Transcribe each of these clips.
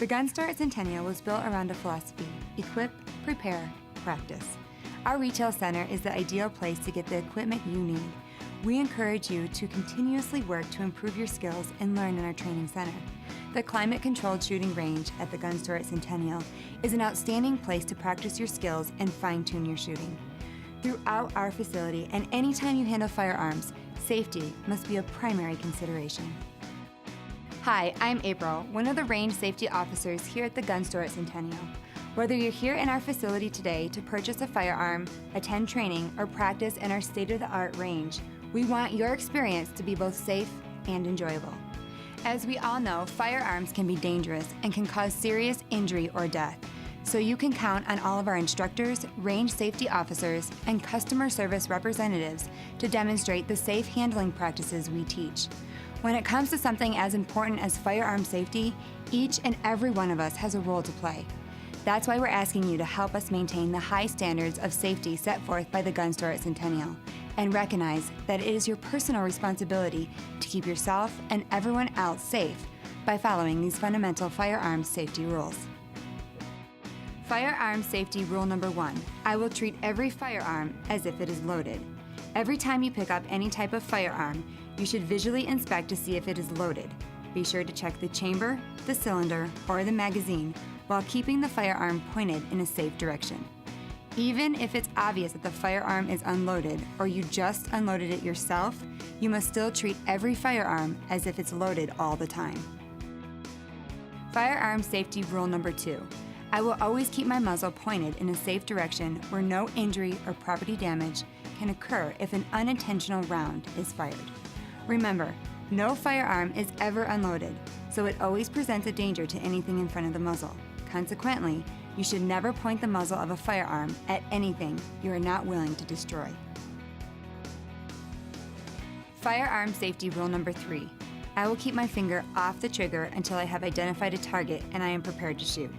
The gun store at Centennial was built around a philosophy: equip, prepare, practice. Our retail center is the ideal place to get the equipment you need. We encourage you to continuously work to improve your skills and learn in our training center. The climate-controlled shooting range at the gun store at Centennial is an outstanding place to practice your skills and fine-tune your shooting. Throughout our facility and anytime you handle firearms, safety must be a primary consideration. Hi, I'm April, one of the range safety officers here at the gun store at Centennial. Whether you're here in our facility today to purchase a firearm, attend training, or practice in our state-of-the-art range, we want your experience to be both safe and enjoyable. As we all know, firearms can be dangerous and can cause serious injury or death. So you can count on all of our instructors, range safety officers, and customer service representatives to demonstrate the safe handling practices we teach. When it comes to something as important as firearm safety, each and every one of us has a role to play. That's why we're asking you to help us maintain the high standards of safety set forth by the gun store at Centennial, and recognize that it is your personal responsibility to keep yourself and everyone else safe by following these fundamental firearms safety rules. Firearm safety rule number 1, I will treat every firearm as if it is loaded. Every time you pick up any type of firearm, you should visually inspect to see if it is loaded. Be sure to check the chamber, the cylinder, or the magazine while keeping the firearm pointed in a safe direction. Even if it's obvious that the firearm is unloaded or you just unloaded it yourself, you must still treat every firearm as if it's loaded all the time. Firearm safety rule number 2. I will always keep my muzzle pointed in a safe direction where no injury or property damage can occur if an unintentional round is fired. Remember, no firearm is ever unloaded, so it always presents a danger to anything in front of the muzzle. Consequently, you should never point the muzzle of a firearm at anything you are not willing to destroy. Firearm safety rule number 3. I will keep my finger off the trigger until I have identified a target and I am prepared to shoot.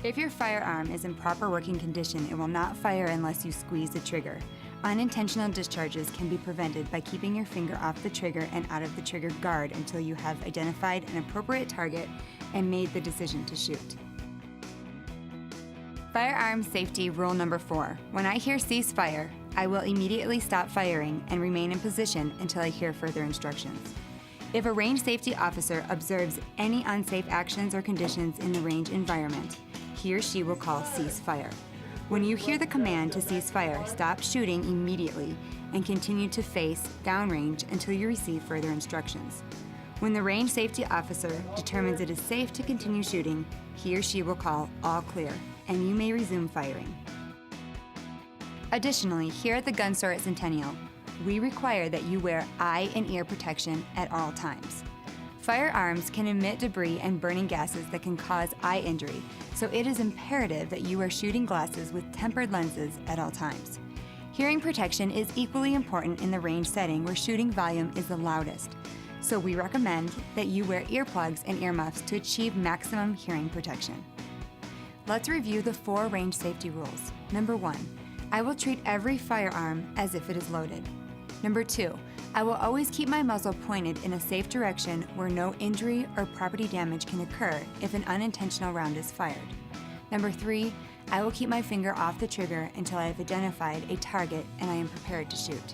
If your firearm is in proper working condition, it will not fire unless you squeeze the trigger. Unintentional discharges can be prevented by keeping your finger off the trigger and out of the trigger guard until you have identified an appropriate target and made the decision to shoot. Firearm safety rule number 4. When I hear cease fire, I will immediately stop firing and remain in position until I hear further instructions. If a range safety officer observes any unsafe actions or conditions in the range environment, he or she will call cease fire. When you hear the command to cease fire, stop shooting immediately and continue to face downrange until you receive further instructions. When the range safety officer determines it is safe to continue shooting, he or she will call all clear, and you may resume firing. Additionally, here at the gun store at Centennial, we require that you wear eye and ear protection at all times. Firearms can emit debris and burning gases that can cause eye injury, so it is imperative that you wear shooting glasses with tempered lenses at all times. Hearing protection is equally important in the range setting where shooting volume is the loudest, so we recommend that you wear earplugs and earmuffs to achieve maximum hearing protection. Let's review the 4 range safety rules. Number 1, I will treat every firearm as if it is loaded. Number 2, I will always keep my muzzle pointed in a safe direction where no injury or property damage can occur if an unintentional round is fired. Number 3, I will keep my finger off the trigger until I have identified a target and I am prepared to shoot.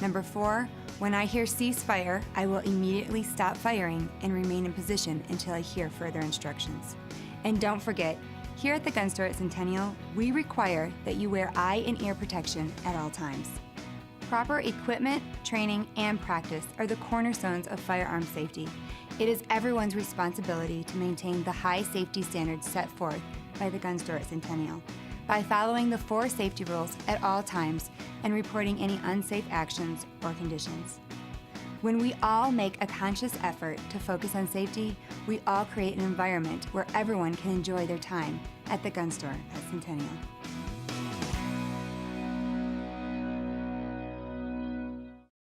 Number 4, when I hear cease fire, I will immediately stop firing and remain in position until I hear further instructions. And don't forget, here at the gun store at Centennial, we require that you wear eye and ear protection at all times. Proper equipment, training, and practice are the cornerstones of firearm safety. It is everyone's responsibility to maintain the high safety standards set forth by the gun store at Centennial by following the 4 safety rules at all times and reporting any unsafe actions or conditions. When we all make a conscious effort to focus on safety, we all create an environment where everyone can enjoy their time at the gun store at Centennial.